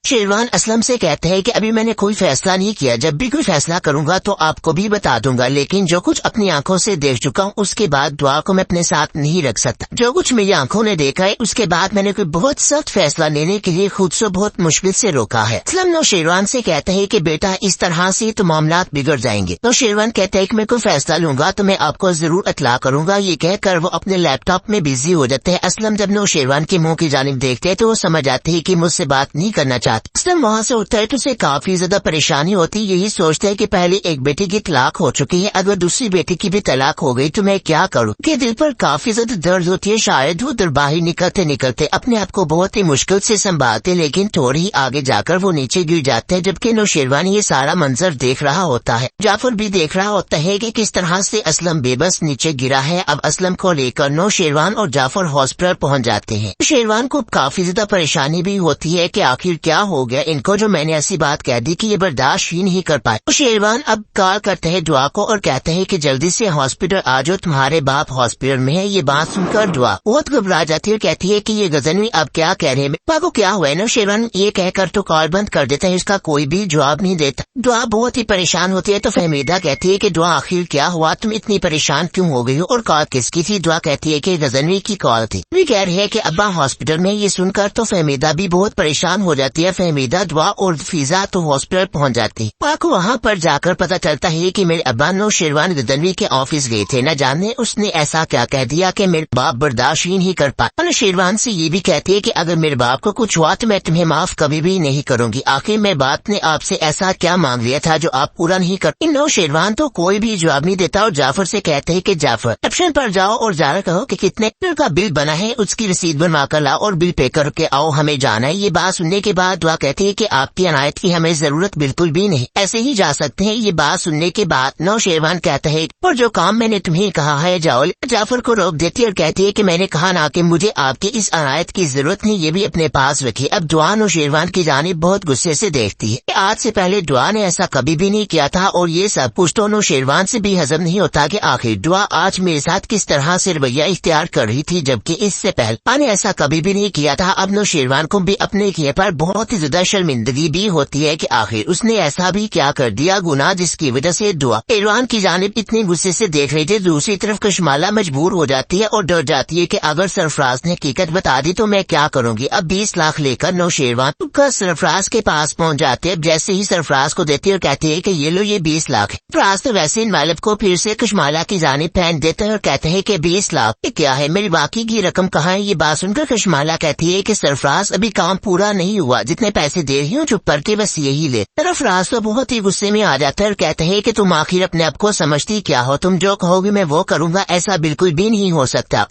शेरवान असलम से कहते हैं कि अभी मैंने कोई फैसला नहीं किया, जब भी कोई फैसला करूंगा तो आपको भी बता दूंगा, लेकिन जो कुछ अपनी आंखों से देख चुका हूँ उसके बाद दुआ को मैं अपने साथ नहीं रख सकता। जो कुछ मेरी आंखों ने देखा है उसके बाद मैंने कोई बहुत सख्त फैसला लेने के लिए खुद से बहुत मुश्किल से रोका है। असलम नौशेरवान से कहते हैं कि बेटा इस तरह से तो मामलात बिगड़ जाएंगे। नौशेरवान कहते हैं कि मैं कोई फैसला लूंगा तो मैं आपको जरूर इत्तला करूंगा। ये कहकर वो अपने लैपटॉप में बिजी हो जाते हैं। असलम जब नौशेरवान के मुंह की जानिब देखते हैं तो वो समझ आते हैं कि मुझसे बात नहीं करना चाहते। असलम वहाँ से उठता है तो उसे काफी ज्यादा परेशानी होती है। यही सोचता है कि पहले एक बेटी की तलाक हो चुकी है, अगर दूसरी बेटी की भी तलाक हो गई तो मैं क्या करूँ। के दिल पर काफी ज्यादा दर्द होती है। शायद वो दरबाही निकलते निकलते अपने आप को बहुत ही मुश्किल से संभालते, लेकिन थोड़ी ही आगे जाकर वो नीचे गिर जाते हैं, जबकि नौशेरवान ये सारा मंजर देख रहा होता है। जाफर भी देख रहा होता है कि किस तरह से असलम बेबस नीचे गिरा है। अब असलम को लेकर नौशेरवान और जाफर हॉस्पिटल पहुँच जाते हैं। शेरवान को काफी ज्यादा परेशानी भी होती है कि आखिर क्या हो गया इनको, जो मैंने ऐसी बात कह दी कि ये बर्दाश्त ही नहीं कर पाए। शेरवान अब कॉल करते हैं दुआ को और कहते हैं कि जल्दी से हॉस्पिटल आ जाओ, तुम्हारे बाप हॉस्पिटल में है। ये बात सुनकर दुआ बहुत घबरा जाती है और कहती है कि ये गजनवी अब क्या कह रहे हैं, पापा को क्या हुआ है। शेरवान ये कहकर तो कॉल बंद कर देता है, इसका कोई भी जवाब नहीं देता। दुआ बहुत ही परेशान होती है तो फहमीदा कहती है कि दुआ आखिर क्या हुआ, तुम इतनी परेशान क्यों हो गई हो और कॉल किसकी थी। दुआ कहती है कि गजनवी की कॉल थी। भी कह रही है कि अब्बा हॉस्पिटल में। ये सुनकर तो फहमीदा भी बहुत परेशान हो जाती है। फहमीदा दुआ और फिजा तो हॉस्पिटल पहुंच जाती है। पाक वहाँ पर जाकर पता चलता है कि मेरे अब्बा नौशेरवान गजनवी के ऑफिस गए थे, न जाने उसने ऐसा क्या कह दिया कि मेरे बाप बर्दाश्त ही नहीं कर पाए। नौशेरवान से ये भी कहती है कि अगर मेरे बाप को कुछ हुआ तो मैं तुम्हें माफ कभी भी नहीं करूंगी। आखिर मेरे बाप ने आपसे ऐसा क्या मांग लिया था जो आप पूरा नहीं कर। नौशेरवान तो कोई भी जवाब नहीं देता और जाफर से कहते हैं कि जाफर ऑप्शन पर जाओ और जाकर कहो कि कितने का बिल बना है, उसकी रसीद बनवा कर लाओ और बिल पे करके आओ, हमें जाना है। ये बात सुनने के बाद दुआ कहती है कि आपकी अनायत की हमें जरूरत बिल्कुल भी नहीं, ऐसे ही जा सकते हैं। ये बात सुनने के बाद नौशेरवान कहता है और जो काम मैंने तुम्हें कहा है जाओ। जाफर को रोक देती है और कहती है कि मैंने कहा ना कि मुझे आपकी इस अनायत की जरूरत नहीं, ये भी अपने पास रखिए। अब दुआ नौशेरवान की जानिब बहुत गुस्से से देखती है। आज से पहले दुआ ने ऐसा कभी भी नहीं किया था और ये सब कुछ तो नौशेरवान से भी हजम नहीं होता कि आखिर दुआ आज मेरे साथ किस तरह से रवैया इख्तियार कर रही थी, जबकि इससे पहले ने ऐसा कभी भी नहीं किया था। अब नौशेरवान को भी अपने किए पर बहुत ही ज्यादा शर्मिंदगी भी होती है कि आखिर उसने ऐसा भी क्या कर दिया गुनाह जिसकी वजह से दुआ शेरवान की जानिब इतनी गुस्से से देख रही थी। दूसरी तरफ कशमाला मजबूर हो जाती है और डर जाती है कि अगर सरफराज ने हकीकत बता दी तो मैं क्या करूंगी। अब 20 लाख लेकर नौशेरवान का सरफराज के पास पहुंच जाते हैं। जैसे ही सरफराज को देती है और कहती है कि ये लो ये 20 लाख है। फराज तो वैसे इन वालिद को फिर से कशमाला की जानिब फेंक देते हैं और कहते हैं कि 20 लाख क्या है, मेरी बाकी की रकम कहाँ है। ये बात सुनकर कशमाला कहती है कि सरफराज अभी काम पूरा नहीं हुआ, जितने पैसे दे रही हूँ चुप करके बस यही ले। सरफराज तो बहुत ही गुस्से में आ जाता है और कहते हैं कि तुम आखिर अपने आप को समझती क्या हो, तुम जो कहोगी मैं वो करूंगा, ऐसा बिल्कुल भी नहीं हो सकता।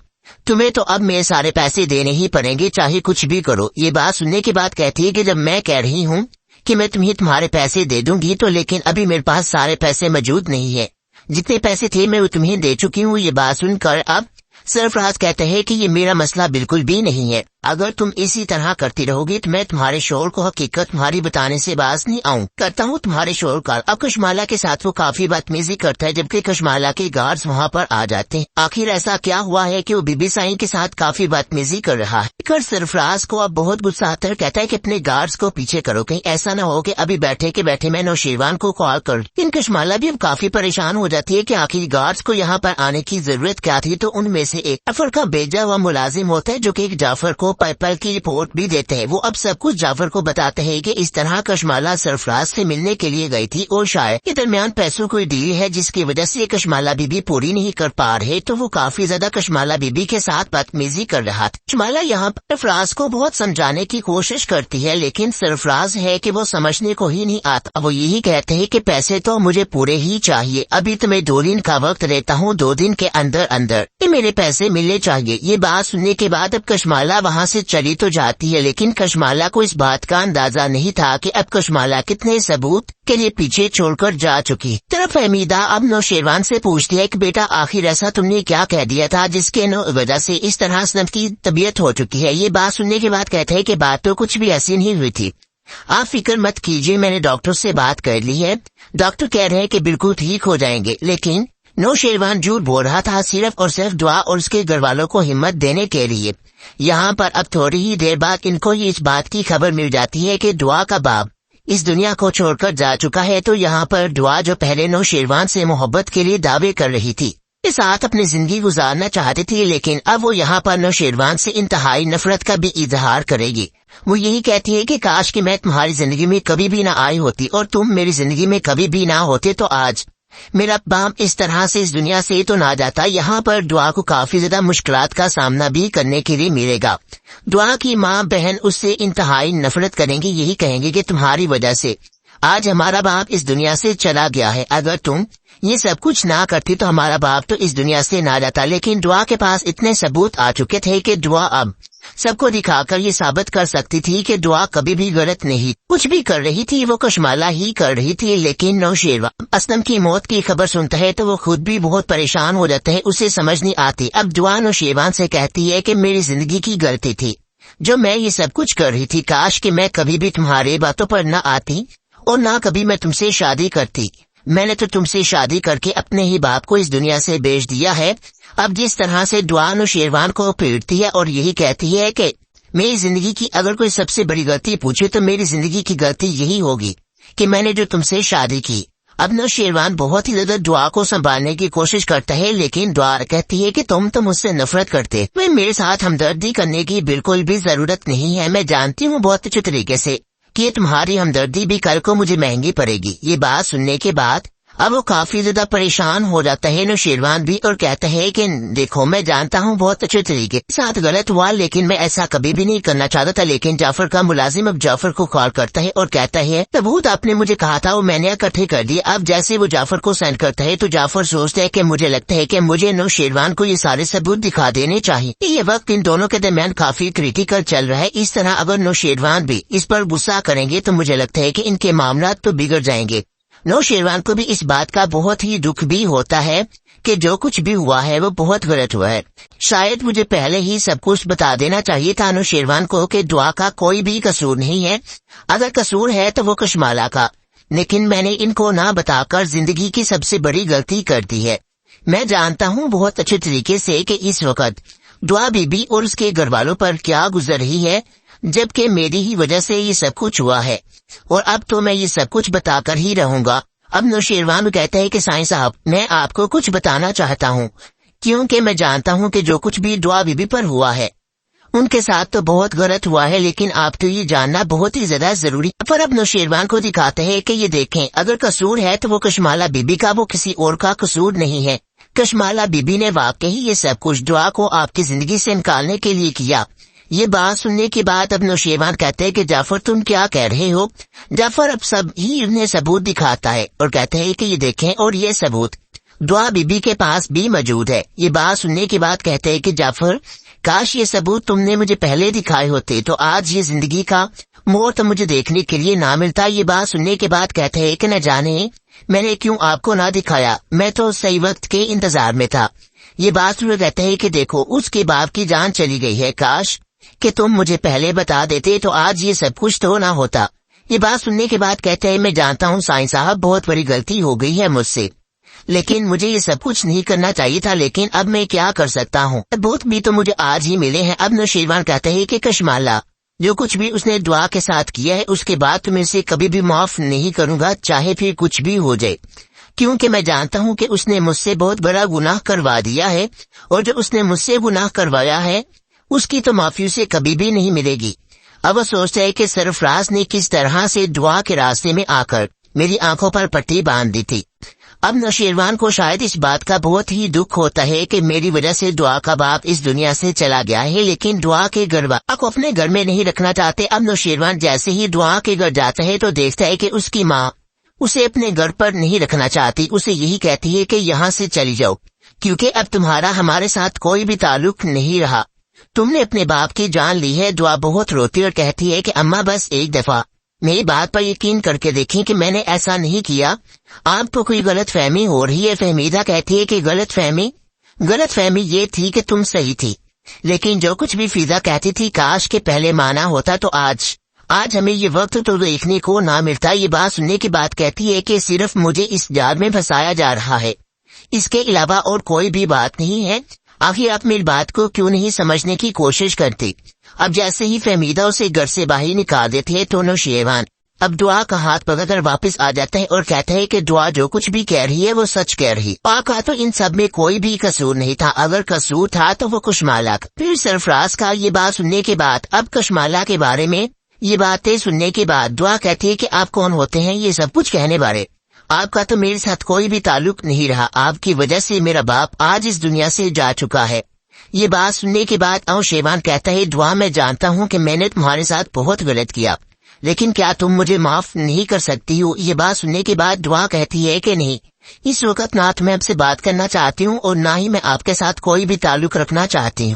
तुम्हें तो अब मेरे सारे पैसे देने ही पड़ेंगे चाहे कुछ भी करो। ये बात सुनने के बाद कहती है कि जब मैं कह रही हूँ कि मैं तुम्हें तुम्हारे पैसे दे दूंगी तो लेकिन अभी मेरे पास सारे पैसे मौजूद नहीं है, जितने पैसे थे मैं वो तुम्हें दे चुकी हूँ। ये बात सुनकर अब सरफराज कहते हैं कि ये मेरा मसला बिल्कुल भी नहीं है, अगर तुम इसी तरह करती रहोगी तो मैं तुम्हारे शोर को हकीकत तुम्हारी बताने से बाज नहीं आऊं करता हूँ तुम्हारे शोर का। अब कशमाला के साथ वो काफी बदतमीजी करता है, जबकि कशमाला के गार्ड्स वहाँ पर आ जाते हैं। आखिर ऐसा क्या हुआ है कि वो बीबी साईं के साथ काफी बदतमीजी कर रहा है। सरफराज को अब बहुत गुस्सा आता है, कहता है कि अपने गार्ड्स को पीछे करो, कहीं ऐसा न हो कि अभी बैठे के बैठे मैं नौशेरवान को कॉल कर। लेकिन कशमाला भी अब काफी परेशान हो जाती है कि आखिर गार्ड्स को यहाँ पर आने की जरूरत क्या थी। तो उनमें से एक जाफर का भेजा हुआ मुलाजिम होता है जो कि जाफर को पेपल की रिपोर्ट भी देते हैं। वो अब सब कुछ जाफर को बताते हैं कि इस तरह कशमाला सरफराज से मिलने के लिए गई थी और शायद के दरमियान पैसों की डील है जिसकी वजह से कशमाला बीबी पूरी नहीं कर पा रहे। तो वो काफी ज्यादा कशमाला बीबी के साथ बदतमीजी कर रहा था। कशमाला यहाँ पर सरफराज को बहुत समझाने की कोशिश करती है, लेकिन सरफराज है कि वो समझने को ही नहीं आता। वो यही कहते हैं कि पैसे तो मुझे पूरे ही चाहिए, अभी तो मैं 2 दिन का वक्त रहता हूँ, 2 दिन के अंदर अंदर मेरे पैसे मिलने चाहिए। ये बात सुनने के बाद अब कशमाला वहाँ से चली तो जाती है, लेकिन कशमाला को इस बात का अंदाजा नहीं था कि अब कशमाला कितने सबूत के लिए पीछे छोड़कर जा चुकी। तरफ हमीदा अब नौशेरवान से पूछती है कि बेटा आखिर ऐसा तुमने क्या कह दिया था जिसके वजह से इस तरह सनत की तबीयत हो चुकी है। ये बात सुनने के बाद कहते हैं कि बात तो कुछ भी ऐसी नहीं हुई थी, आप फिक्र मत कीजिए, मैंने डॉक्टर से बात कर ली है, डॉक्टर कह रहे हैं कि बिल्कुल ठीक हो जाएंगे। लेकिन नौशेरवान झूठ बोल रहा था सिर्फ और सिर्फ दुआ और उसके घर वालों को हिम्मत देने के लिए। यहाँ पर अब थोड़ी ही देर बाद इनको इस बात की खबर मिल जाती है कि दुआ का बाप इस दुनिया को छोड़कर जा चुका है। तो यहाँ पर दुआ जो पहले नौशेरवान से मोहब्बत के लिए दावे कर रही थी, के साथ अपनी जिंदगी गुजारना चाहती थी, लेकिन अब वो यहाँ पर नौशेरवान से इंतहाई नफरत का भी इजहार करेगी। वो यही कहती है कि काश कि मैं तुम्हारी जिंदगी में कभी भी ना आई होती और तुम मेरी जिंदगी में कभी भी ना होते तो आज मेरा बाप इस तरह से इस दुनिया से तो ना जाता। यहाँ पर दुआ को काफी ज्यादा मुश्किलात का सामना भी करने के लिए मिलेगा। दुआ की माँ बहन उससे इंतहाई नफरत करेंगी, यही कहेंगे कि तुम्हारी वजह से आज हमारा बाप इस दुनिया से चला गया है। अगर तुम ये सब कुछ ना करती तो हमारा बाप तो इस दुनिया से ना जाता। लेकिन दुआ के पास इतने सबूत आ चुके थे कि दुआ अब सबको दिखाकर ये साबित कर सकती थी कि दुआ कभी भी गलत नहीं, कुछ भी कर रही थी वो कशमाला ही कर रही थी। लेकिन नौशेरवान असलम की मौत की खबर सुनता है तो वो खुद भी बहुत परेशान हो जाता है, उसे समझ नहीं आती। अब दुआ नौशेरवान से कहती है कि मेरी जिंदगी की गलती थी जो मैं ये सब कुछ कर रही थी। काश कि मैं कभी भी तुम्हारे बातों पर न आती और ना कभी मैं तुमसे शादी करती। मैंने तो तुमसे शादी करके अपने ही बाप को इस दुनिया से बेच दिया है। अब जिस तरह से दुआ नौशेरवान को पीटती है और यही कहती है कि मेरी जिंदगी की अगर कोई सबसे बड़ी गलती पूछे तो मेरी जिंदगी की गलती यही होगी कि मैंने जो तुमसे शादी की। अब नौशेरवान बहुत ही ज्यादा दुआ को संभालने की कोशिश करता है, लेकिन दुआ कहती है कि तुम तो मुझसे नफरत करते, मैं मेरे साथ हमदर्दी करने की बिल्कुल भी जरूरत नहीं है। मैं जानती हूँ बहुत अच्छे तरीके से कि तुम्हारी हमदर्दी भी कल को मुझे महंगी पड़ेगी। ये बात सुनने के बाद अब वो काफी ज्यादा परेशान हो जाता है नौशेरवान भी, और कहता है कि देखो मैं जानता हूँ बहुत अच्छे तरीके के साथ गलत हुआ, लेकिन मैं ऐसा कभी भी नहीं करना चाहता था। लेकिन जाफर का मुलाजिम अब जाफर को कॉल करता है और कहता है सबूत आपने मुझे कहा था वो मैंने इकट्ठे कर दिए। अब जैसे वो जाफर को सेंड करता है तो जाफर सोचता है कि मुझे लगता है कि मुझे नौशेरवान को ये सारे सबूत दिखा देने चाहिए। ये वक्त इन दोनों के दरमियान काफी क्रिटिकल चल रहा है। इस तरह अगर नौशेरवान भी इस पर गुस्सा करेंगे तो मुझे लगता है कि इनके मामला तो बिगड़ जाएंगे। नौशेरवान को भी इस बात का बहुत ही दुख भी होता है कि जो कुछ भी हुआ है वो बहुत गलत हुआ है। शायद मुझे पहले ही सब कुछ बता देना चाहिए था नौशेरवान को कि दुआ का कोई भी कसूर नहीं है, अगर कसूर है तो वो कशमाला का, लेकिन मैंने इनको ना बताकर जिंदगी की सबसे बड़ी गलती कर दी है। मैं जानता हूँ बहुत अच्छे तरीके से कि इस वक्त दुआ बीबी और उसके घर वालों पर क्या गुजर रही है, जबकि मेरी ही वजह से ये सब कुछ हुआ है और अब तो मैं ये सब कुछ बताकर ही रहूंगा। अब नौशेरवान कहता है कि साईं साहब मैं आपको कुछ बताना चाहता हूँ, क्योंकि मैं जानता हूँ कि जो कुछ भी दुआ बीबी पर हुआ है उनके साथ तो बहुत गलत हुआ है, लेकिन आपको ये जानना बहुत ही ज्यादा जरूरी। पर अब नौशेरवान को दिखाते हैं कि ये देखें अगर कसूर है तो वो कशमाला बीबी का, वो किसी और का कसूर नहीं है। कशमाला बीबी ने वाकई ये सब कुछ दुआ को आपकी जिंदगी से निकालने के लिए किया। ये बात सुनने के बाद अब नौशेरवान कहते हैं कि जाफर तुम क्या कह रहे हो। जाफर अब सब ही उन्हें सबूत दिखाता है और कहते हैं कि ये देखें और ये सबूत दुआ बीबी के पास भी मौजूद है। ये बात सुनने के बाद कहते हैं कि जाफर काश ये सबूत तुमने मुझे पहले दिखाए होते तो आज ये जिंदगी का मोड़ तो मुझे देखने के लिए ना मिलता। ये बात सुनने के बाद कहते हैं कि न जाने मैंने क्यों आपको ना दिखाया, मैं तो सही वक्त के इंतजार में था। ये बात सुन कहते हैं कि देखो उसके बाप की जान चली गई है, काश कि तुम मुझे पहले बता देते तो आज ये सब कुछ तो ना होता। ये बात सुनने के बाद कहते हैं मैं जानता हूँ साईं साहब बहुत बड़ी गलती हो गई है मुझसे, लेकिन मुझे ये सब कुछ नहीं करना चाहिए था, लेकिन अब मैं क्या कर सकता हूँ, सबूत भी तो मुझे आज ही मिले हैं। अब नौशेरवान कहते हैं कि कशमाला जो कुछ भी उसने दुआ के साथ किया है उसके बाद तुम्हें इसे कभी भी माफ नहीं करूंगा, चाहे फिर कुछ भी हो जाए, क्योंकि मैं जानता हूँ कि उसने मुझसे बहुत बड़ा गुनाह करवा दिया है और जो उसने मुझसे गुनाह करवाया है उसकी तो माफी उसे कभी भी नहीं मिलेगी। अब वो सोचता है कि सरफराज ने किस तरह से दुआ के रास्ते में आकर मेरी आंखों पर पट्टी बांध दी थी। अब नौशेरवान को शायद इस बात का बहुत ही दुख होता है कि मेरी वजह से दुआ का बाप इस दुनिया से चला गया है, लेकिन दुआ के घर वालों को अपने घर में नहीं रखना चाहते। अब नौशेरवान जैसे ही दुआ के घर जाता है तो देखता है कि उसकी माँ उसे अपने घर पर नहीं रखना चाहती, उसे यही कहती है कि यहाँ से चली जाओ, क्योंकि अब तुम्हारा हमारे साथ कोई भी ताल्लुक नहीं रहा, तुमने अपने बाप की जान ली है। दुआ बहुत रोती और कहती है कि अम्मा बस एक दफा मेरी बात पर यकीन करके देखें कि मैंने ऐसा नहीं किया, आपको कोई गलत फहमी हो रही है। फहमीदा कहती है कि गलत फहमी ये थी कि तुम सही थी, लेकिन जो कुछ भी फिजा कहती थी काश के पहले माना होता तो आज हमें ये वक्त तो देखने को ना मिलता। ये बात सुनने की बात कहती है कि सिर्फ मुझे इस जाल में फंसाया जा रहा है, اس کے علاوہ اور کوئی بھی بات نہیں ہے۔ آخر آپ میری بات کو کیوں نہیں سمجھنے کی کوشش کرتے؟ اب جیسے ہی فہمیدہ اسے گھر سے باہر نکال دیتے تو نوشیروان اب دعا کا ہاتھ پکڑ کر واپس آ جاتا ہے اور کہتا ہے کہ دعا جو کچھ بھی کہہ رہی ہے وہ سچ کہہ رہی۔ آقا تو ان سب میں کوئی بھی قصور نہیں تھا، اگر قصور تھا تو وہ کشمالہ کا۔ پھر سرفراز کا یہ بات سننے کے بعد اب کشمالہ کے بارے میں یہ باتیں سننے کے بعد دعا کہتی ہے کہ آپ کون ہوتے ہیں یہ سب کچھ کہنے والے؟ آپ کا تو میرے ساتھ کوئی بھی تعلق نہیں رہا، آپ کی وجہ سے میرا باپ آج اس دنیا سے جا چکا ہے۔ یہ بات سننے کے بعد نوشیروان کہتا ہے دعا میں جانتا ہوں کہ میں نے تمہارے ساتھ بہت غلط کیا، لیکن کیا تم مجھے معاف نہیں کر سکتی ہو؟ یہ بات سننے کے بعد دعا کہتی ہے کہ نہیں، اس وقت نہ تو میں آپ سے بات کرنا چاہتی ہوں اور نہ ہی میں آپ کے ساتھ کوئی بھی تعلق رکھنا چاہتی ہوں۔